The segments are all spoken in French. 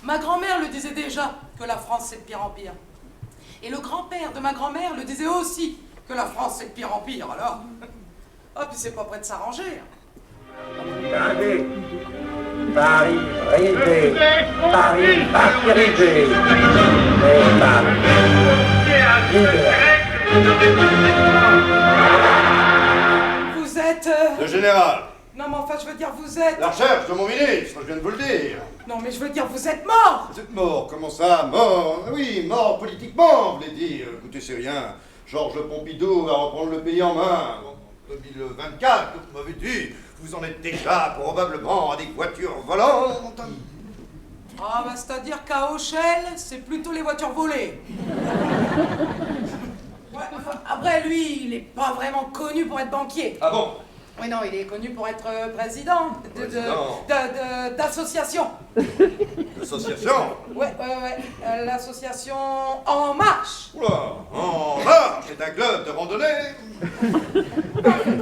Ma grand-mère le disait déjà, que la France c'est le pire empire. Et le grand-père de ma grand-mère le disait aussi, que la France c'est le pire empire, alors. Ah, puis c'est pas prêt de s'arranger. Regardez. Paris brisé, Paris martyrisé, mais Paris libéré. Vous êtes... Le général. Non, mais enfin, je veux dire, vous êtes... La recherche de mon ministre, je viens de vous le dire. Non, mais je veux dire, vous êtes mort. Vous êtes mort, comment ça? Mort? Oui, mort politiquement, vous voulez dire. Écoutez, c'est rien. Georges Pompidou va reprendre le pays en main. En 2024, vous m'avez dit, vous en êtes déjà probablement à des voitures volantes. Ah, bah, c'est-à-dire qu'à Auchel, c'est plutôt les voitures volées. Ouais, enfin, après, lui, il est pas vraiment connu pour être banquier. Ah bon? Oui, non, il est connu pour être président d'association. L'association? Ouais, l'association En Marche. Oula, En Marche, c'est un club de randonnée.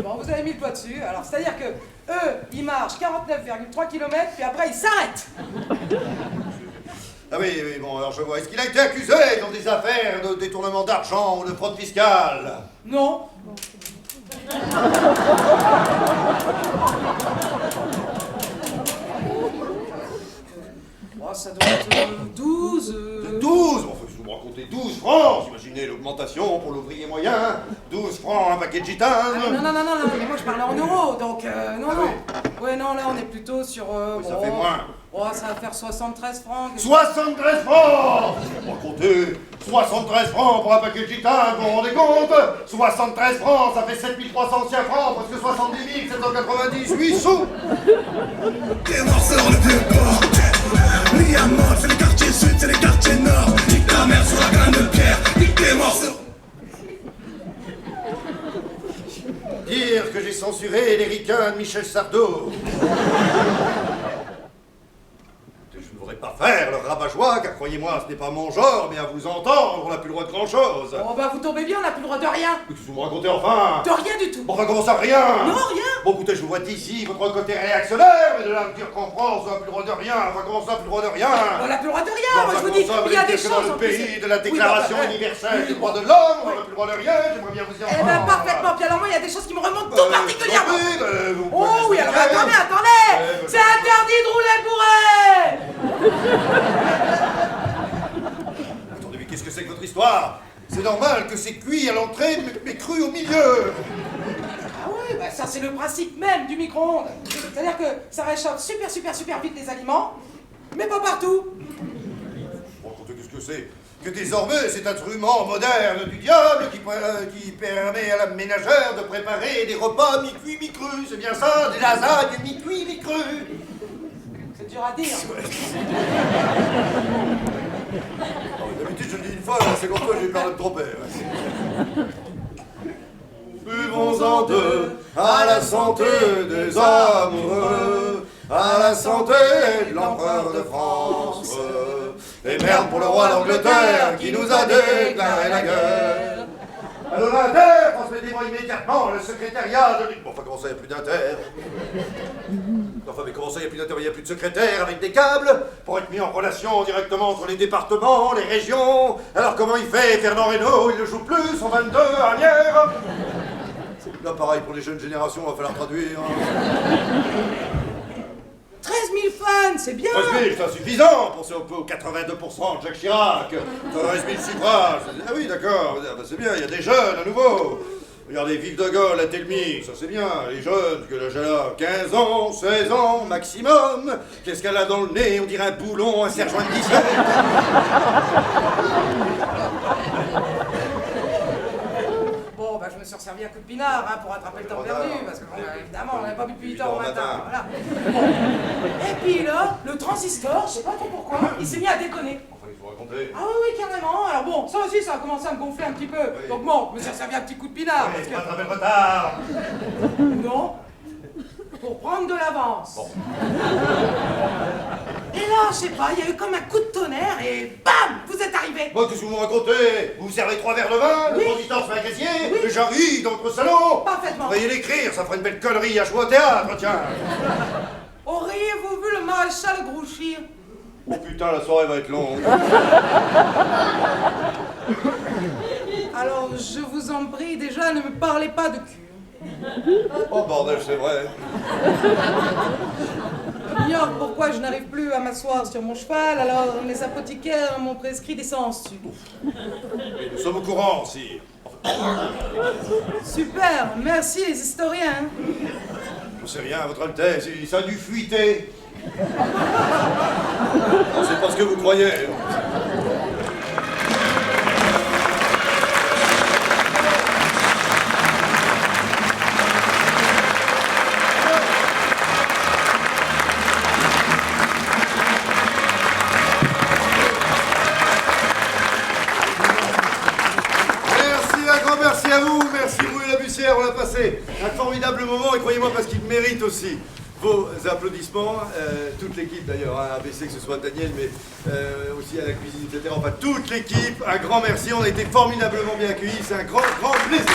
Bon, vous avez mis le doigt dessus. Alors, c'est-à-dire que eux, ils marchent 49,3 km, puis après, ils s'arrêtent. Ah oui, oui, bon, alors je vois. Est-ce qu'il a été accusé dans des affaires de détournement d'argent ou de fraude fiscale? Non. Oh, ça doit être 12. 12? Enfin, vous me racontez 12 francs. Vous imaginez l'augmentation pour l'ouvrier moyen? 12 francs un paquet de gitanes? Ah, non, mais moi je parlais en euros, donc non, Ah non. oui. Ouais, non, là on est plutôt sur. Oui, ça fait moins. Oh, ça va faire 73 francs. 73 francs! Vous me racontez 73 francs pour un paquet de gitanes, vous vous rendez compte? 73 francs, ça fait 7300 anciens francs, presque 70 798 sous! Les morceurs le vieux port. Mis à mort, c'est les quartiers sud, c'est les quartiers nord. Nique ta mère sur la graine de pierre. Nique les morceurs. Dire que j'ai censuré les ricains de Michel Sardou. Je ne voudrais pas faire le rabat-joie, car croyez-moi, ce n'est pas mon genre, mais à vous entendre, on n'a plus le droit de grand-chose. Oh, bah vous tombez bien, on n'a plus le droit de rien. Mais qu'est-ce que vous me racontez enfin? De rien du tout. Bon, enfin, comment ça, rien? Non, rien. Bon, écoutez, je vous vois d'ici, votre côté réactionnaire, mais de là me dire qu'en France, on n'a plus le droit de rien. Enfin, comment ça, plus le droit de rien? On n'a plus le droit de rien, Bon, moi enfin, je vous comment dis, ça, il y a voulez des dire que choses dans en le plus. pays de la Oui, Déclaration bah, universelle oui, des droits bon. de l'homme, on Oui. n'a plus le droit de rien, j'aimerais bien vous y Eh ben entendre. parfaitement, puis alors moi il y a des choses qui me remontent tout particulièrement. Vous Oh pouvez oui, alors m'expliquer? attendez, bah, c'est interdit de rouler bourré. Attendez, mais qu'est-ce que c'est que votre histoire? C'est normal que c'est cuit à l'entrée, mais cru au milieu. Ah oui, bah ça c'est le principe même du micro-ondes. C'est-à-dire que ça réchauffe super vite les aliments, mais pas partout. Bon, écoutez, qu'est-ce que c'est? Que désormais, cet instrument moderne du diable qui permet à la ménagère de préparer des repas mi-cuits, mi-crus. C'est bien ça? Des lasagnes mi-cuits, mi-crus. C'est dur à dire. D'habitude, je le dis une fois, la seconde fois, j'ai peur de me tromper. Buvons-en deux, à la santé des amoureux, à la santé de l'empereur de France. Et merde pour le roi d'Angleterre qui nous a déclaré la guerre. Allô l'Inter, transmettez-moi immédiatement le secrétariat de... Bon, enfin, comment ça, il n'y a plus d'Inter? Enfin, mais comment ça, il n'y a plus d'Inter? Il n'y a plus de secrétaire avec des câbles pour être mis en relation directement entre les départements, les régions. Alors, comment il fait, Fernand Reynaud? Il ne joue plus, son 22 arrière. Là, pareil, pour les jeunes générations, il va falloir traduire. 13 000 fans, c'est bien. 13 000, c'est insuffisant. Pensez un peu aux 82% de Jacques Chirac. 13 000 suffrages. Ah oui, d'accord. Ah bah, c'est bien, il y a des jeunes à nouveau. Regardez, Vive de Gaulle à Telmy, ça c'est bien. Les jeunes, que l'âge elle a 15 ans, 16 ans maximum. Qu'est-ce qu'elle a dans le nez? On dirait un boulon, un sergent de 17. Bon, bah je me suis resservi un coup de pinard hein, pour rattraper le temps perdu, parce que bon, évidemment, on n'avait pas bu depuis 8 heures au matin. Voilà. Bon. Et puis là, le transistor, je sais pas trop pourquoi, il s'est mis à déconner. Enfin, il faut raconter. Ah oui, carrément. Alors bon, ça aussi, ça a commencé à me gonfler un petit peu. Oui. Donc bon, je me suis resservi un petit coup de pinard. Oui, Parce que... rattraper le retard. Non, pour prendre de l'avance. Bon. Et là, je sais pas, il y a eu comme un coup de tonnerre et bam, vous êtes arrivés. Bon, qu'est-ce que vous me racontez? Vous servez 3 verres de vin, Oui. le transistor se met à caissier, Oui. et j'arrive dans votre salon. Parfaitement. Veuillez l'écrire, ça ferait une belle connerie à jouer au théâtre, tiens. Auriez-vous vu le maréchal Grouchy? Oh putain, la soirée va être longue. Alors, je vous en prie, déjà, ne me parlez pas de cul. Oh bordel, c'est vrai. J'ignore pourquoi je n'arrive plus à m'asseoir sur mon cheval, alors les apothicaires m'ont prescrit des sangsues. Et nous sommes au courant, sire. Super, merci les historiens. Je sais rien, votre Altesse, ça a dû fuiter. Non, c'est pas ce que vous croyez. Merci à vous, merci vous et la Bussière, on a passé un formidable moment et croyez-moi parce qu'il mérite aussi vos applaudissements, toute l'équipe d'ailleurs, hein, ABC, que ce soit Daniel, mais aussi à la cuisine, etc. Enfin toute l'équipe, un grand merci, on a été formidablement bien accueillis, c'est un grand plaisir.